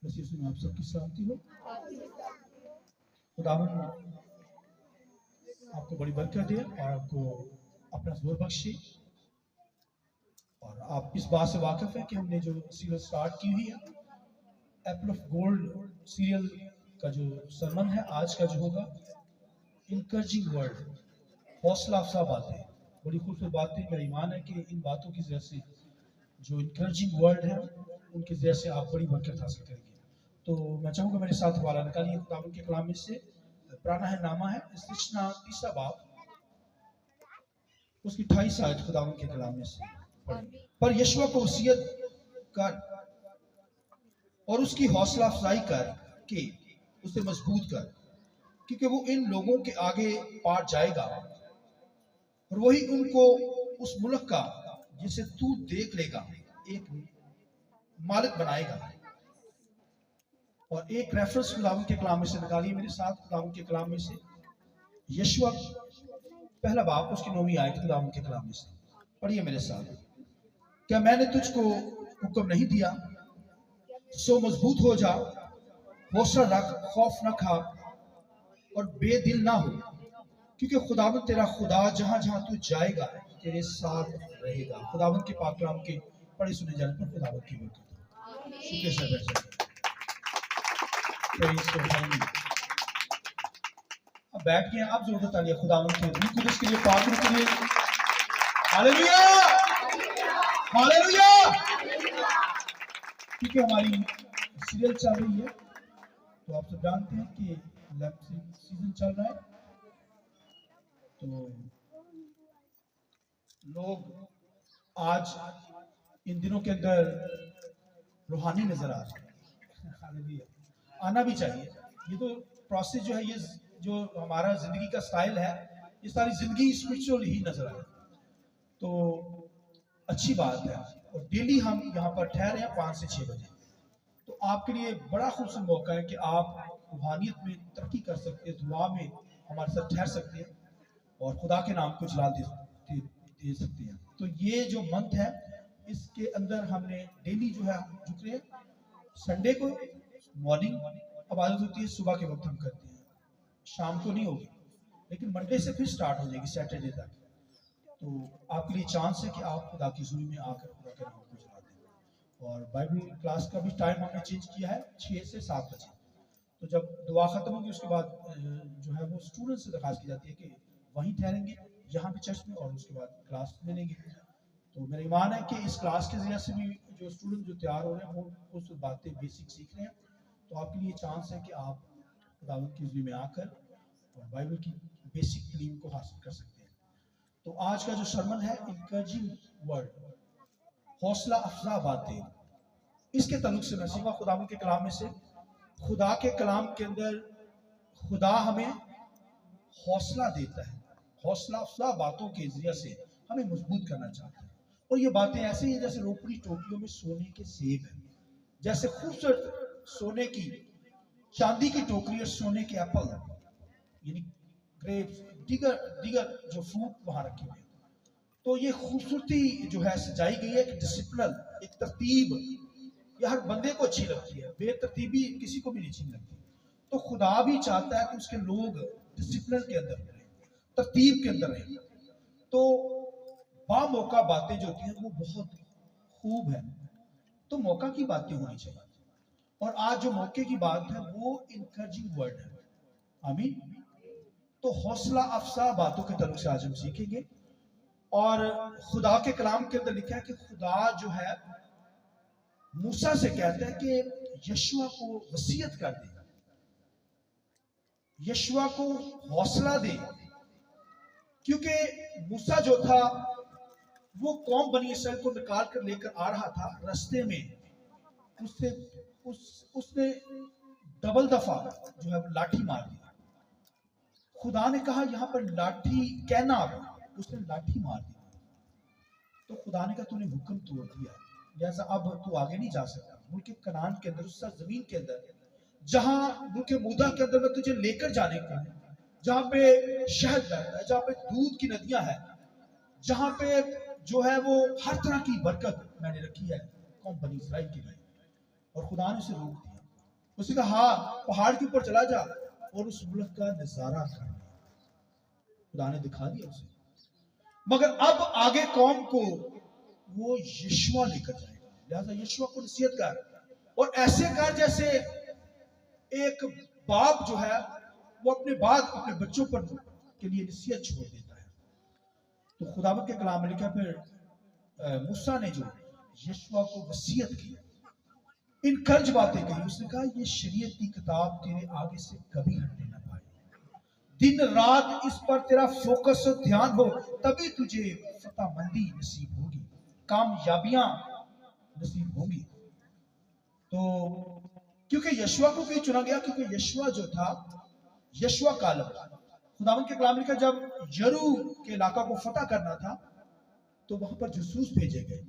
मसीह में आप सबकी सलामती हो। खुदावन आपको बड़ी बरकत दे और आपको अपना जोर बख्शे। और आप इस बात से वाकिफ है कि हमने जो सीरियल स्टार्ट की हुई है, एप्पल ऑफ गोल्ड सीरियल का जो सरमन है आज का जो होगा, इनकरेजिंग वर्ड, हौसला अफजा बातें, बड़ी खूबसूरत बातें। मेरा ईमान है कि इन बातों की वजह से जो इनकरेजिंग वर्ड है उनके जरिए से आप बड़ी बरकत हासिल करेंगे। तो मैं चाहूँगा मेरे साथ हवाला निकालिए खुदावंद के कलाम में से। पुराना है नामा है इस्तिशना 3 बाब उसकी 28 आयत खुदावंद के कलाम में से पढ़ें। पर यशुआ को वसीयत कर और उसकी हौसला अफजाई कर के उसे मजबूत कर, क्योंकि वो इन लोगों के आगे पार जाएगा और वही उनको उस मुल्क का जिसे तू देख लेगा एक मालिक बनाएगा। और एक रेफरेंस खुदावंद के कलाम में से निकालिए मेरे साथ, खुदावंद के कलाम में से यशुआ 1 बाब उसकी 9वीं आयत खुदावंद के कलाम में से पढ़िए मेरे साथ। क्या मैंने तुझको हुक्म नहीं दिया? सो मजबूत हो जा, हौसला रख, खौफ न खा और बेदिल ना हो, क्योंकि खुदावंद तेरा खुदा जहां जहां तू जाएगा तेरे साथ रहेगा। खुदावंद के पाक कलाम के पढ़े सुने जाने पर खुदावंद की बरकत। शुक्रिया सर, बैठ जाइए। अब बैठ के आप जोर तालियां खुदावंद के रूह कुदस के लिए, पाक रूह के लिए। Hallelujah, hallelujah. क्योंकि हमारी सीरियल चल रही है तो आप सब जानते हैं कि लैंप सीजन चल रहा है, तो लोग आज इन दिनों के अंदर रूहानी नजर आ रहे हैं। हालेलुया, आना भी चाहिए। ये तो प्रोसेस जो है, ये जो हमारा जिंदगी का स्टाइल है, ये सारी जिंदगी स्पिरिचुअल ही नजर आए तो अच्छी बात है। और डेली हम यहाँ पर ठहरे हैं 5 से 6 बजे, तो आपके लिए बड़ा खूबसूरत मौका है कि आप रूहानियत में तरक्की कर सकते हैं, दुआ में हमारे साथ ठहर सकते हैं और खुदा के नाम को जलाल दे सकते हैं। तो ये जो मंथ है इसके अंदर हमने डेली जो है झुक रहे हैं। संडे को मॉर्निंग इबादत होती है, सुबह के वक्त हम करते हैं, शाम को नहीं होगी, लेकिन मंडे से फिर स्टार्ट हो जाएगी सैटरडे तक। तो आपके लिए चांस है कि आप खुदा की हुजूरी में आकर खुदा के नाम को जला दें। और बाइबल क्लास का भी टाइम हमने चेंज किया है 6 से 7 बजे। तो जब दुआ खत्म होगी उसके बाद जो है वो स्टूडेंट से दरखास्त की जाती है कि वहीं ठहरेंगे यहाँ पे चर्च में और उसके बाद क्लास ले लेंगे। तो मेरा ईमान है कि इस क्लास के जरिए से भी जो स्टूडेंट जो तैयार हो रहे हैं वो कुछ बातें बेसिक सीख रहे हैं। तो आपके लिए चांस है कि आप खुदावंद की हुजूरी में आकर और बाइबल की बेसिक तालीम को हासिल कर सकते हैं। तो आज का जो सरमन है, इनकरेजिंग वर्ड, हौसला अफजा बातें, इसके ताल्लुक से मैं सीखा खुदावंद के कलाम में से। खुदा के कलाम के अंदर खुदा हमें हौसला देता है, हौसला अफजा बातों के जरिए से हमें मजबूत करना चाहता है। और ये बातें ऐसी हैं जैसे रोपड़ी टोकरियों में सोने के सेब है, जैसे खूबसूरत सोने की चांदी की टोकरी और सोने के एप्पल यानी ग्रेप्स, दीगर जो फ्रूट वहां रखे हुए। तो ये खूबसूरती जो है सजाई गई है, एक डिसिप्लिन, एक तरतीब, ये हर बंदे को अच्छी लगती है, बेतरतीबी किसी को भी नहीं अच्छी लगती। तो खुदा भी चाहता है कि उसके लोग डिसिप्लिन के अंदर रहें, तरतीब के अंदर रहें। तो बामौका बातें जो होती हैं वो बहुत खूब है, तो मौका की बातें होनी चाहिए। और आज जो मौके की बात है वो इनकरेजिंग वर्ड है। आमीन। तो हौसला अफजा बातों के ताल्लुक से आज हम सीखेंगे। और खुदा के कलाम के अंदर लिखा है कि खुदा जो है मूसा से कहता है कि यशुआ को वसीयत कर दे, यशुआ को हौसला दे, क्योंकि मूसा जो था वो कौम बनी इसराइल को निकाल कर लेकर आ रहा था। रास्ते में उसने डबल दफा जो है लाठी मार दी। खुदा ने कहा यहाँ पर लाठी कहना, उसने लाठी मार दी। तो खुदा ने कहा तूने हुक्म तोड़ दिया, लिहाजा अब तू आगे नहीं जा सकता। मुल्क कनान के अंदर, उस जमीन के अंदर जहां मुल्क मूदा के अंदर मैं तुझे लेकर जाने को हूं, जहां पे शहद बहता है, जहां पे दूध की नदियां हैं, जहां पे जो है वो हर तरह की बरकत मैंने रखी है कौम बनी इस्राइल के लिए। और खुदा ने उसे रोक दिया। उसने कहा हाँ, पहाड़ के ऊपर चला जा और उस मुल्क का नजारा कर। खुदा ने दिखा दिया उसे। मगर अब आगे कौम को वो यीशुआ लेकर जाएगा, लिहाजा यीशुआ को नसीहत कर, और ऐसे कर जैसे एक बाप जो है वो अपने बच्चों पर के लिए नसीहत छोड़ देता है। तो खुदावंद के कलाम में लिखा, फिर मूसा ने जो यीशुआ को वसीयत की, इन कर्ज बातें कही, उसने कहा ये शरीयत की किताब तेरे आगे से कभी हटने न पाए, दिन रात इस पर तेरा फोकस और ध्यान हो, तभी तुझे फतहमंदी नसीब होगी, कामयाबियां नसीब होंगी। तो क्योंकि यशुआ को क्यों चुना गया? क्योंकि यशुआ जो था, यशुआ कालम, खुदावंद के कलाम लिखा, जब यरू के इलाका को फतह करना था तो वहां पर जसूस भेजे गए,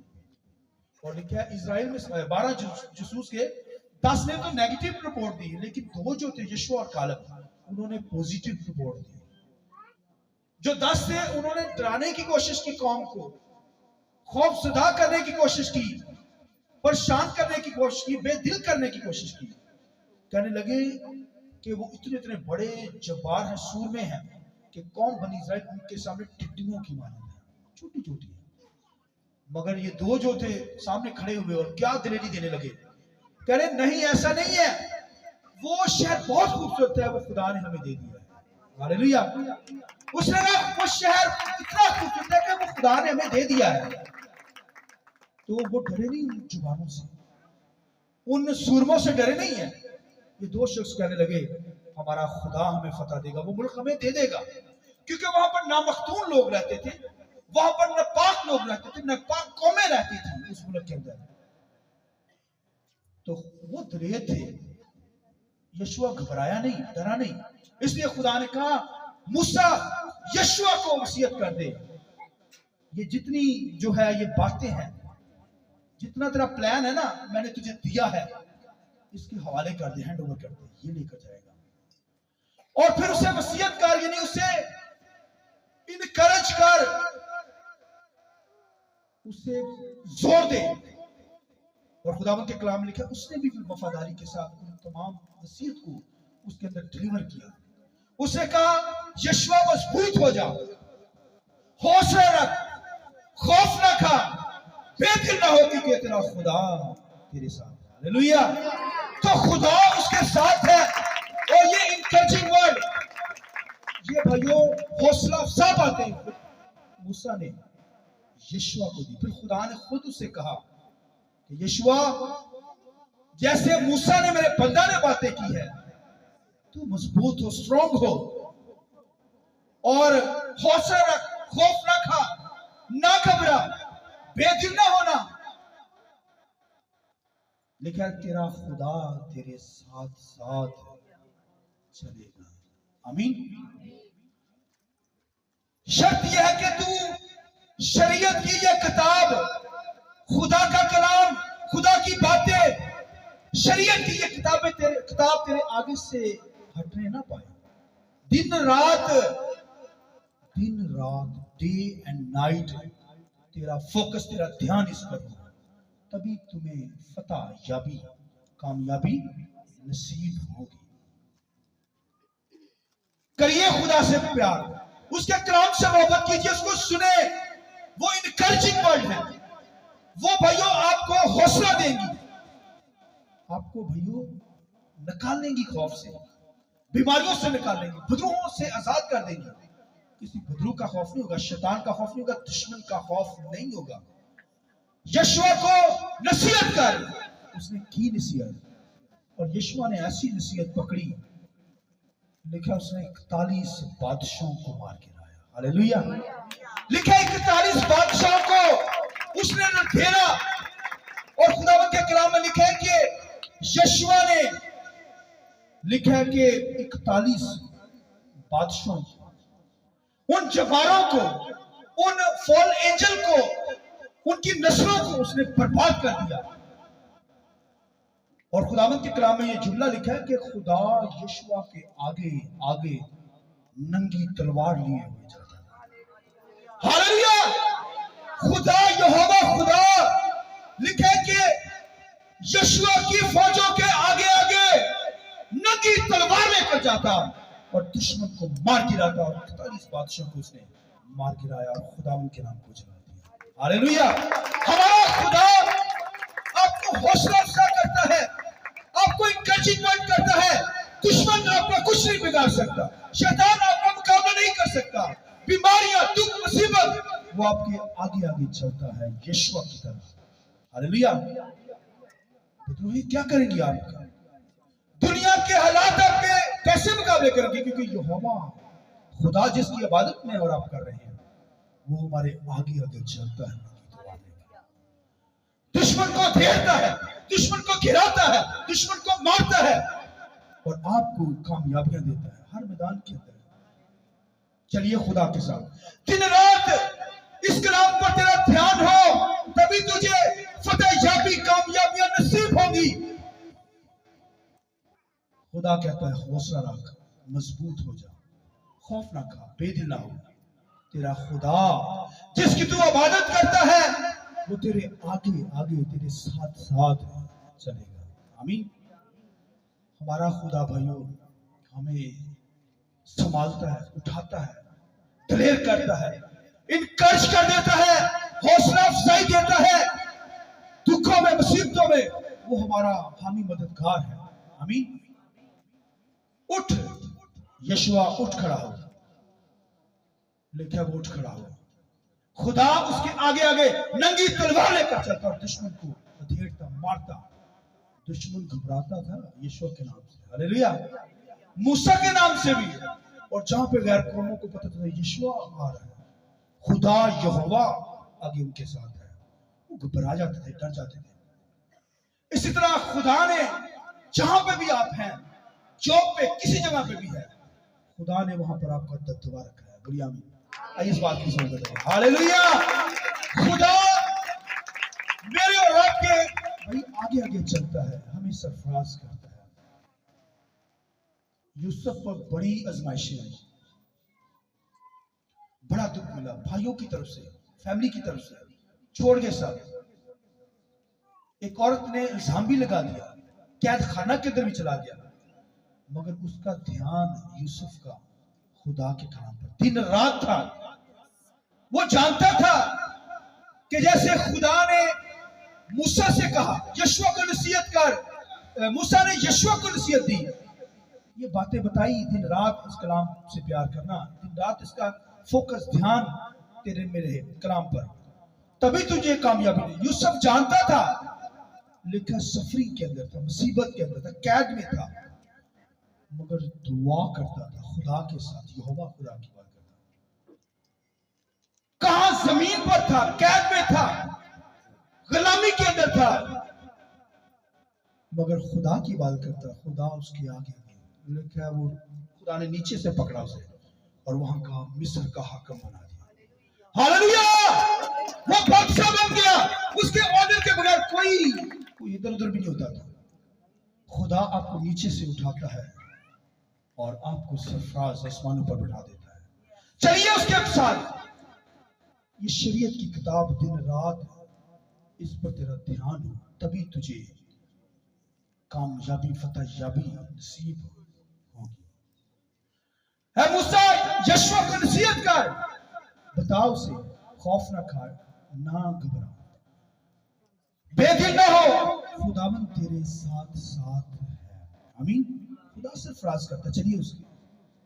और लिखा है इजराइल में 12 जसूस के 10 ने तो नेगेटिव रिपोर्ट दी, लेकिन 2 जो थे यशुआ और कालम, उन्होंने पॉजिटिव रिपोर्ट दी। जो 10 थे उन्होंने डराने की कोशिश की, कौम को खौफजदा करने की कोशिश की, परेशान करने की कोशिश की, बेदिल करने की कोशिश की। कहने लगे कि वो इतने बड़े जब्बार हैं, सूरमे हैं, कि कौम बनी इस्राएल उनके सामने टिड्डियों की मानद है, छोटी छोटी है। मगर ये 2 जो थे सामने खड़े हुए और क्या दिलेरी देने लगे, कह रहे नहीं ऐसा नहीं है, वो शहर बहुत खूबसूरत है, वो खुदा ने हमें दे दिया है। हालेलुया। उसने कहा वो शहर इतना खूबसूरत है कि वो खुदा ने हमें दे दिया है। तो वो डरे नहीं उन जुबानों से, उन सूरमों से डरे नहीं है। ये 2 शख्स कहने लगे हमारा खुदा हमें फतह देगा, वो मुल्क हमें दे देगा, क्योंकि वहां पर नामख्तून लोग रहते थे, वहां पर नापाक लोग रहते थे, नापाक कौमें रहती थी उस मुल्क के अंदर। तो वो दलेर थे। यशुआ घबराया नहीं, डरा नहीं, इसलिए खुदा ने कहा मूसा यशुआ को वसीयत कर दे, ये जितनी जो है ये बातें हैं, जितना तेरा प्लान है ना मैंने तुझे दिया है, इसके हवाले कर दे, हैंड ओवर कर दे, ये लेकर जाएगा। और फिर उसे वसीयत कर, यानी उसे इनकरेज कर, उसे जोर दे। और खुदावंद के कलाम में लिखा उसने भी वफादारी के साथ उन तमाम वसीयत को उसके अंदर डिलीवर किया। उसने कहा यशुआ मजबूत हो जा, हौसला रख, खौफ न खा, बेदिल ना हो, क्योंकि तेरा खुदा तेरे साथ है। हालेलुया। तो खुदा उसके साथ है। और ये इनकरेजिंग वर्ड, ये भाइयों हौसला अफजा बातें मूसा ने यशुआ को दी। फिर खुदा ने खुद उसे कहा कि यशुआ जैसे मूसा ने मेरे बंदा ने बातें की है, तू मजबूत हो, स्ट्रॉन्ग हो, और हौसला रख, खौफ ना खा, ना घबरा, बेदिल ना होना। लिखा है तेरा खुदा तेरे साथ साथ चलेगा। आमीन। शर्त यह है कि तू शरीयत की यह किताब, खुदा का कलाम, खुदा की बातें, शरीयत की ये किताब तेरे आगे से हटने ना पाए। दिन रात डे एंड नाइट तेरा फोकस, तेरा ध्यान इस पर हो, तभी तुम्हें फतह याबी, कामयाबी नसीब होगी। करिए खुदा से प्यार, उसके कलाम से मोहब्बत कीजिए, उसको सुने। वो इनकरेजिंग वर्ड है, वो भाइयों आपको हौसला देंगी, आपको भाइयों निकालेंगी खौफ से, बीमारियों से निकालेंगी, बदरूहों से आजाद कर देंगी। किसी बदरू का खौफ नहीं होगा, शैतान का खौफ नहीं होगा, दुश्मन का खौफ नहीं होगा। यशुआ को नसीहत कर, उसने की नसीहत, और यशुआ ने ऐसी नसीहत पकड़ी, लिखा उसने 41 बादशाहों को मार के लाया। हालेलुया। लिखा 41 बादशाहों को उसने घेरा। और खुदावंद के कलाम में लिखा है कि यशुआ ने, लिखा है कि 41 बादशाहों को, उन जवारों को, उन फॉल एंजल को, उनकी नस्लों को उसने बर्बाद कर दिया। और खुदावंद के कलाम में यह जुमला लिखा है कि खुदा यशुआ के आगे आगे नंगी तलवार लिए हुए जाता है। हालेलुया। खुदा यहोवा खुदा, लिखा है कि यशुआ की फौजों के आगे आगे जाता और दुश्मन को मार गिराता, और 41 बादशाह को उसने मार गिराया और खुदावंद के नाम को जला दिया। हालेलुया। हमारा खुदा आपको हौसला अफजा करता है, आपको इंकरेजमेंट करता है। दुश्मन आपका कुछ नहीं बिगाड़ सकता, शैतान आपका मुकाबला नहीं कर सकता। बीमारियां, दुख, मुसीबत, वो आपके आगे आगे चलता है यीशु की तरह। हालेलुया। तो क्या करेंगे आपका? दुनिया के हालात आपके कैसे मुकाबले करेंगे? क्योंकि यहोवा खुदा जिसकी इबादत में और आप कर रहे हैं, वो हमारे आगे आगे चलता है। दुश्मन को घेरता है, दुश्मन को घिराता है, दुश्मन को मारता है और आपको कामयाबियां देता है हर मैदान के अंदर। चलिए खुदा के साथ दिन रात इस कलाम पर तेरा ध्यान हो, तभी तुझे फतह याबी कामयाबियां नसीब होंगी। खुदा कहता है हौसला रख, मजबूत हो जा, खौफ ना खा, बेदिल ना हो। तेरा खुदा जिसकी तू इबादत करता है वो तेरे आगे आगे तेरे साथ साथ चलेगा। आमीन। हमारा खुदा भाइयों हमें संभालता है, उठाता है, दलेर करता है, इनकरेज कर देता है, हौसला अफजाई देता है। दुखों में, मुसीबतों में वो हमारा हामी मददगार है। आमीन। उठ यशुआ, उठ खड़ा हो। लिखा वो उठ खड़ा हो। खुदा उसके आगे आगे नंगी तलवार लेकर चलता और दुश्मन को अधेड़ता, मारता। दुश्मन घबराता था यीशु के नाम से। हालेलुया। मूसा के नाम से भी। और जहां पे गैर कौमों को पता था यीशु आ रहा है, खुदा यहोवा आगे उनके साथ है, वो घबरा जाते थे, डर जाते थे। इसी तरह खुदा ने जहां पे भी आप हैं, जॉब पे, किसी जगह पे भी है, खुदा ने वहां पर आपका दबदबा रखा है। बढ़िया में आइए इस बात की समझ में। हालेलुया। खुदा मेरे और आपके भाई आगे आगे चलता है, हमें सरफराज करता है। यूसुफ पर बड़ी आजमाइशें आई, बड़ा दुख मिला, भाइयों की तरफ से, फैमिली की तरफ से, छोड़ के सब। एक औरत ने इल्जाम भी लगा दिया, कैद खाना के अंदर भी चला गया, मगर उसका ध्यान यूसुफ का खुदा के कलाम पर दिन रात था। वो जानता था कि जैसे खुदा ने मूसा से कहा यशुआ को नसीहत कर, मूसा ने यशुआ को नसीहत दी, ये बातें बताई। दिन रात इस कलाम से प्यार करना, दिन रात इसका फोकस, ध्यान तेरे में रहे कलाम पर, तभी तुझे कामयाबी मिलेगी। यूसुफ जानता था, लिखा सफरिंग के अंदर था, मुसीबत के अंदर था, कैद में था, मगर दुआ करता था खुदा के साथ, यहोवा खुदा की बात करता। कहां? जमीन पर था, कैद में था, गुलामी के अंदर था, मगर खुदा की बात करता। खुदा उसके आगे लिखा है, वो खुदा ने नीचे से पकड़ा उसे और वहां का मिस्र का हाकिम बना दिया। हालेलुया। वो बादशाह बन गया, उसके ऑर्डर के बगैर कोई इधर उधर भी नहीं होता था। खुदा आपको नीचे से उठाता है और आपको सरफराज आसमानों पर बिठा देता है। चलिए उसके साथ ये शरीयत की किताब दिन रात इस पर तेरा ध्यान हो, तभी तुझे कामयाबी, फतह याबी नसीब होगी। है मूसा, यशुआ को नसीहत कर, बताओ उसे खौफ ना खा, ना घबरा, बेदिल ना हो, खुदावंद तेरे साथ साथ है। आमीन। खुदा सरफराज करता। चलिए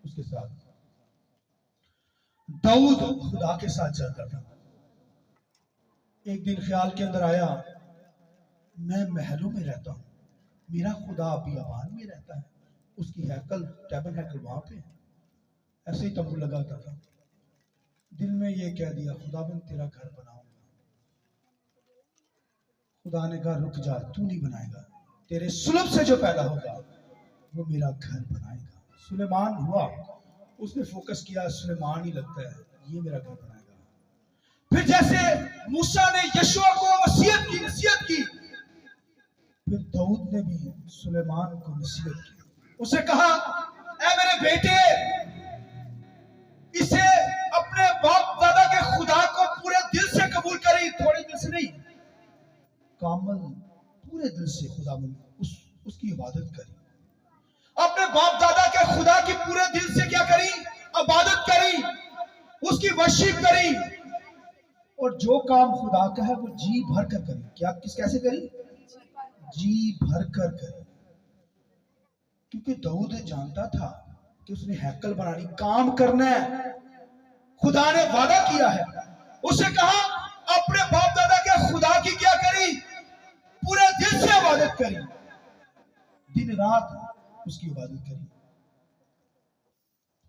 उसके साथ। दाऊद खुदा के साथ चलता था। एक दिन ख्याल के अंदर आया, मैं महलों में रहता हूं, मेरा खुदा बियाबान में रहता है, उसकी हैकल, टैबन हैकल वहां पे, ऐसे ही तंबू लगाता था। दिल में ये कह दिया, खुदाबंद तेरा घर बनाऊंगा। खुदा ने कहा रुक जा, तू नहीं बनाएगा, तेरे सुलभ से जो पैदा होगा वो मेरा घर बनाएगा। सुलेमान हुआ, उसने फोकस किया, सुलेमान ही लगता है, ये मेरा घर बनाएगा। फिर जैसे मूसा ने यशुआ को नसीहत की, फिर दाऊद ने भी सुलेमान को नसीहत की। उसे कहा, ऐ मेरे बेटे, इसे अपने बाप दादा के खुदा को पूरे दिल से कबूल करी, थोड़े दिल से नहीं, कामल पूरे दिल से खुदा उसकी इबादत करी। अपने باپ دادا کے خدا کی پورے دل سے کیا کری؟ عبادت کری، اس کی ورشپ کری، اور جو کام خدا کا ہے وہ جی بھر کر کری۔ کیسے کری؟ جی بھر کر کری۔ کیونکہ داؤد جانتا تھا کہ اس نے ہیکل بنانی، کام کرنا ہے، خدا نے وعدہ کیا ہے، اسے کہا اپنے باپ دادا کے خدا کی کیا کری؟ پورے دل سے عبادت کری، دن رات اس کی عبادت کری۔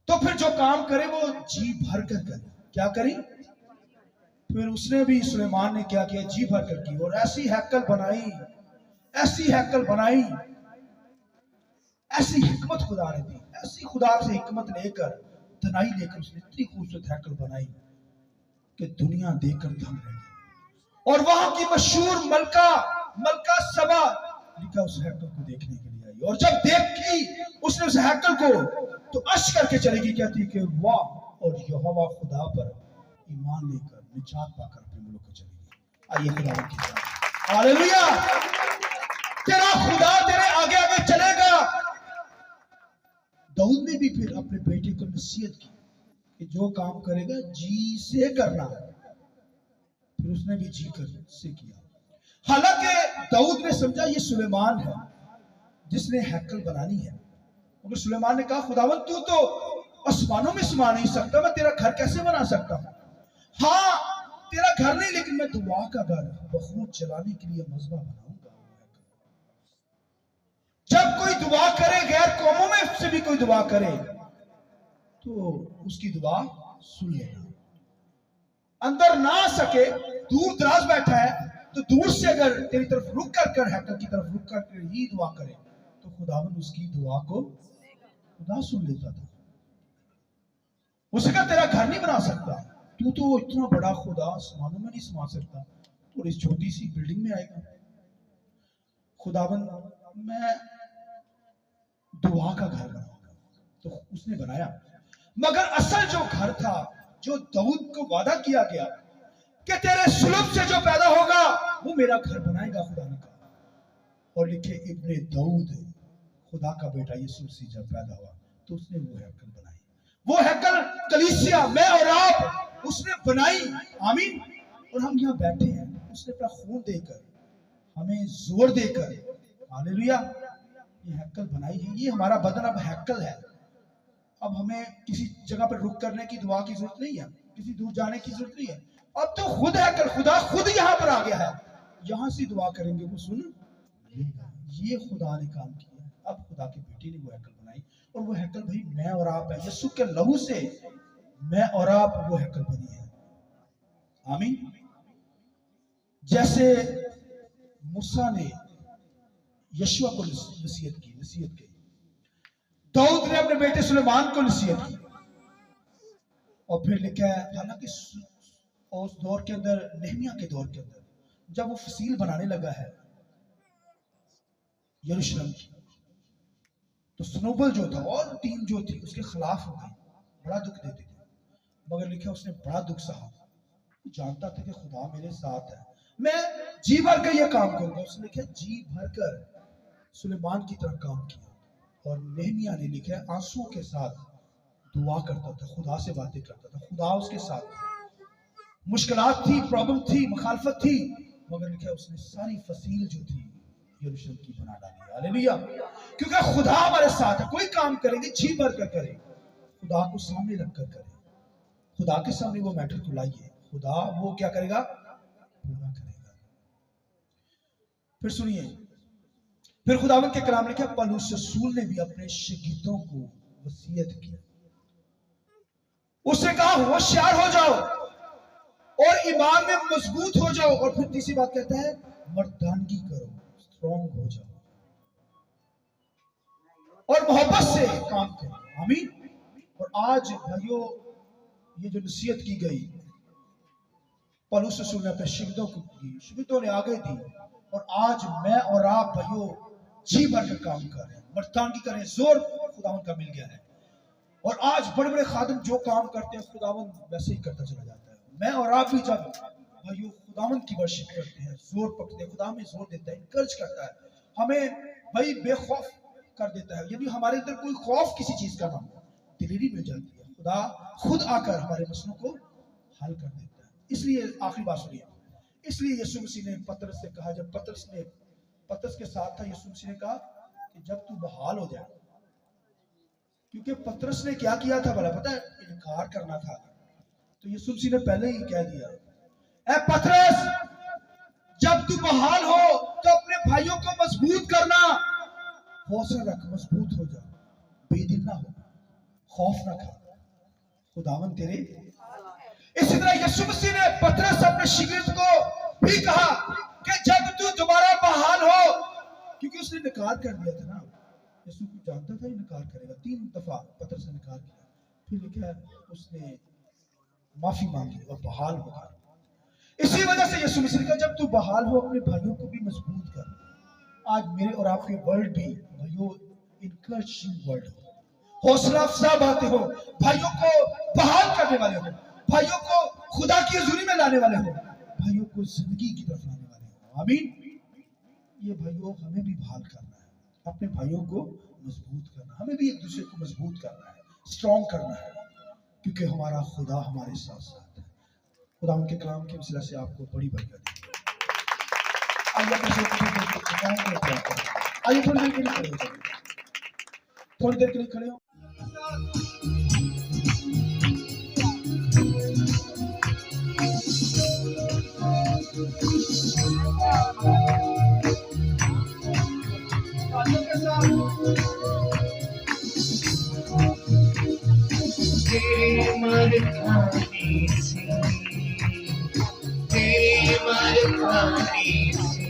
تو پھر جو کام کرے وہ جی بھر کر کرے۔ کیا کری؟ پھر اس نے بھی، سلیمان نے کیا کیا؟ جی بھر کر کی، اور ایسی ہیکل بنائی، ایسی ہیکل بنائی، ایسی حکمت خدا نے دی، ایسی خدا سے حکمت لے کر، تنائی لے کر اس نے اتنی خوبصورت ہیکل بنائی کہ دنیا دیکھ کر دھم رہی۔ اور وہاں کی مشہور ملکہ سبا لکھا اس ہیکل کو دیکھنے کے لیے آئی، اور جب دیکھی اس نے اس ہیکل کو تو اشک کر کے چلے گی، کہتی کہ واہ، اور یہوہ خدا پر ایمان لے کر نجات پا کر اپنے ملک کو چلے گی۔ آئیے خدا کی طرف، ہاللویا، تیرا خدا تیرے آگے آگے چلے گا۔ داؤد نے بھی پھر اپنے بیٹے کو نصیحت کی کہ جو کام کرے گا جی سے کرنا ہے، پھر اس نے بھی جی کر سے کیا۔ حالانکہ داؤد نے سمجھا یہ سلیمان ہے جس نے ہیکل بنانی ہے، مگر سلیمان نے کہا خداوند تو آسمانوں میں سما نہیں سکتا، میں تیرا گھر کیسے بنا سکتا ہوں؟ ہاں تیرا گھر نہیں، لیکن میں دعا کا گھر بخور چلانے کے لیے مذبح بناؤں گا۔ جب کوئی دعا کرے، غیر قوموں میں سے بھی کوئی دعا کرے تو اس کی دعا سن لینا۔ اندر نہ آ سکے، دور دراز بیٹھا ہے، تو دور سے اگر تیری طرف رک کر ہیکل کی طرف رک کر ہی دعا کرے تو خداوند اس کی دعا کو خدا سن لیتا تھا۔ اسے کہا تیرا گھر نہیں بنا سکتا، تو اتنا بڑا خدا آسمانوں میں نہیں سما سکتا، تو اس چھوٹی سی بلڈنگ میں آئے گا۔ خداوند میں دعا کا گھر بناؤں گا، تو اس نے بنایا۔ مگر اصل جو گھر تھا، جو داؤد کو وعدہ کیا گیا کہ تیرے سلب سے جو پیدا ہوگا وہ میرا گھر بنائے گا، خدا نے کہا۔ اور لکھے ابن داؤد، خدا کا بیٹا یسوع مسیح جب پیدا ہوا تو اس نے وہ ہیکل بنائی، وہ ہیکل کلیسیا میں اور آپ اس نے بنائی۔ آمین۔ اور ہم یہاں بیٹھے ہیں، اس نے اپنا خون دے کر، ہمیں زور دے کر، ہاللویا، یہ ہیکل بنائی ہے۔ یہ ہمارا بدن اب ہیکل ہے۔ اب ہمیں کسی جگہ پر رک کرنے کی دعا کی ضرورت نہیں ہے، کسی دور جانے کی ضرورت نہیں ہے، اب تو خود ہیکل، خدا خود یہاں پر آ گیا ہے، یہاں سے دعا کریں گے وہ سن لے گا۔ یہ خدا نے کام کیا ہے۔ اب خدا کے بیٹے نے وہ ہیکل بنائی، اور وہ ہیکل بھائی میں اور آپ ہے، یسوع کے لہو سے میں اور آپ وہ ہیکل بنی ہے۔ آمین۔ جیسے موسیٰ نے یشوع کو نصیحت کی، داؤد نے اپنے بیٹے سلیمان کو نصیحت کی، اور پھر لکھا ہے حالانکہ اس دور کے اندر، نہمیہ کے دور کے اندر، جب وہ فصیل بنانے لگا ہے یروشلم کی، تو سنوبل جو تھا اور ٹیم جو تھی اس کے خلاف ہو گئی، بڑا دکھ دیتے تھے، مگر لکھا اس نے بڑا دکھ سہا، جانتا تھا کہ خدا میرے ساتھ ہے، میں جی بھر کر یہ کام کروں گا۔ اس نے لکھا جی بھر کر سلیمان کی طرح کام کیا، اور نہمیہ نے لکھا ہے آنسو کے ساتھ دعا کرتا تھا، خدا سے باتیں کرتا تھا، خدا اس کے ساتھ تھا۔ مشکلات تھی، پرابلم تھی، مخالفت تھی، مگر لکھا ہے اس نے ساری فصیل جو تھی یروشلم کی بنا ڈالی۔ ہاللویا، کیونکہ خدا ہمارے ساتھ ہے۔ کوئی کام کریں گے جی بھر کر کریں، خدا کو سامنے رکھ کر کریں، خدا کے سامنے وہ میٹر کو لائیے، خدا وہ کیا کرے گا؟ پورا کرے گا۔ پھر سنیے، پھر خداوند کے کلام نے کہا پولس رسول نے بھی اپنے شاگردوں کو وصیت کی، اس نے کہا ہوشیار ہو جاؤ اور ایمان میں مضبوط ہو جاؤ، اور پھر تیسری بات کہتا ہے مردانگی کرو، اسٹرانگ ہو جاؤ، اور محبت سے کام کرو۔ آمین۔ اور آج بھائیو، یہ جو نصیحت کی گئی پولس رسول نے اپنے شاگردوں کو کی، شاگردوں نے آگے دی، اور آج میں اور آپ بھائیو جی بھر کر کام کر رہے ہیں، مردانگی کریں، زور خداوند کا مل گیا ہے۔ اور آج بڑے بڑے خادم جو کام کرتے ہیں خداوند ویسے ہی کرتا چلا جاتا ہے۔ میں اور آپ بھی جب بھائیو خداوند کی ورشپ کرتے ہیں، زور پکڑتے ہیں، خدا ہمیں زور دیتا ہے، انکرج کرتا ہے، ہمیں بھائی بے خوف کر دیتا ہے. یعنی ہمارے اندر کوئی خوف کسی چیز کا نہ ہو, دلیری مل جاتی ہے. خدا خود آ کر ہمارے مسئلوں کو حل کر دیتا ہے. اس لیے آخری بات سنیے, اس لیے یسوع مسیح نے پترس سے کہا, جب پترس کے ساتھ تھا, یسوع مسیح نے کہا کہ جب تو بحال ہو جائے, کیونکہ پترس نے کیا کیا تھا بھلا پتہ ہے, انکار کرنا تھا. تو یسوع مسیح نے پہلے ہی کہہ دیا, اے پترس جب تو بحال ہو تو اپنے بھائیوں کو مضبوط کرنا, حوصلہ رکھ, مضبوط ہو جا, بے دل نہ ہو, خوف نہ کھا, خداوند تیرے. اسی طرح یسوع مسیح نے پترس اپنے شاگرد کو بھی کہا کہ جب تو دوبارہ بحال ہو, کیونکہ اس نے انکار کر دیا تھا نا, یسوع کو جانتا تھا انکار کرے گا. 3 دفعہ پترس نے انکار کیا, پھر لکھا ہے اس نے معافی مانگی اور بحال ہو گیا. اسی وجہ سے یسوع مسیح نے کہا جب تو بحال ہو اپنے بھائیوں کو بھی مضبوط کر. آج میرے اور آپ کے ورلڈ بھی بھائیوں انکریجنگ ورلڈ ہو, حوصلہ افزا باتیں ہو, بھائیوں کو بحال کرنے والے ہو, بھائیوں کو خدا کی حضوری میں لانے والے ہو, بھائیوں کو زندگی کی طرف لانے والے ہو. آمین. یہ بھائیوں ہمیں بھی بحال کرنا ہے, اپنے بھائیوں کو مضبوط کرنا, ہمیں بھی ایک دوسرے کو مضبوط کرنا ہے, اسٹرانگ کرنا ہے, کیونکہ ہمارا خدا ہمارے ساتھ ساتھ ہے. خدا ان کے کلام کے وسیلہ سے آپ کو بڑی برکت دے. آئیے تھوڑی دیر کے لیے کھڑے ہو جائیں, تھوڑی دیر کے لیے کھڑے ہو. تیرے مر کھانے سے, تیرے مر کھانے سے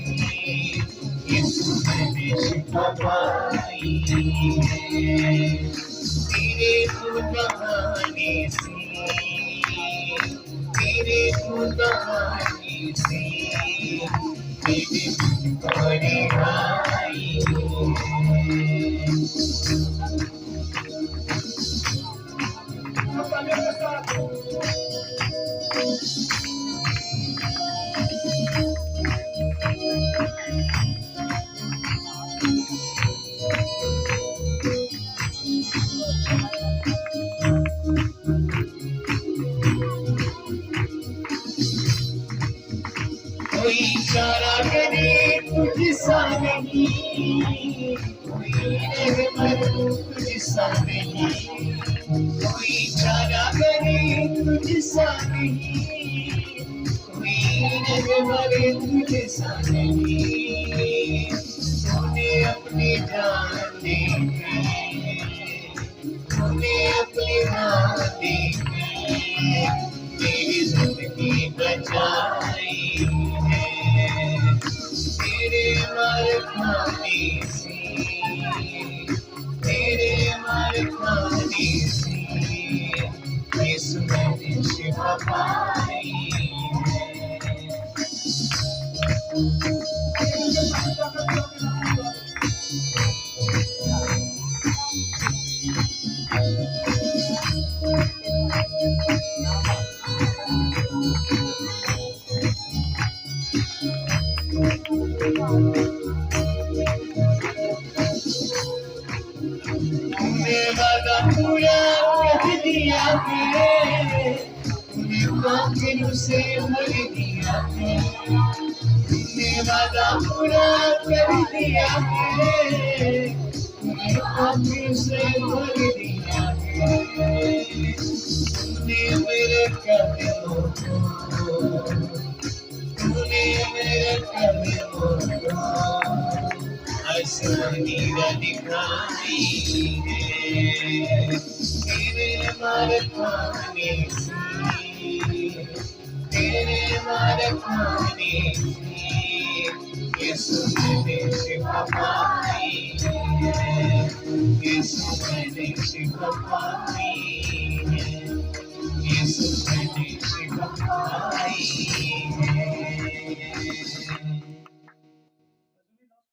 یسوع میں نے شفا پائی ہے. تیرے خون بہانے سے, تیرے خون بہانے سے میری بیماری آئی ہے. کوئی چارہ کرے تجھ سا نہیں, کوئی رحمت تجھ سا نہیں, کوئی چارہ کرے تجھ سا نہیں, کوئی رحمت تجھ سا نہیں. تو نے اپنی جان دے دی, تو نے اپنی جان دے دی, میری زندگی بچائی ہے. تیرے مر کھانے سے, تیرے مر کھانے سے یسوع میں نے شفا پائی ہے. تمہیں وعدہ پورا کر دیا ہے, تمہیں باطل سے بھر دیا ہے. تمہیں وعدہ پورا کر دیا ہے, تمہیں باطل سے بھر دیا ہے. تم نے میرے قدموں کو, تم نے میرے قدموں کو آسمانی راہ دکھائی ہے. تیرے مر کھانے سے, تیرے مر کھانے سے یسوع میں نے شفا پائی ہے. یسوع میں نے شفا پائی ہے. یسوع میں نے شفا پائی ہے.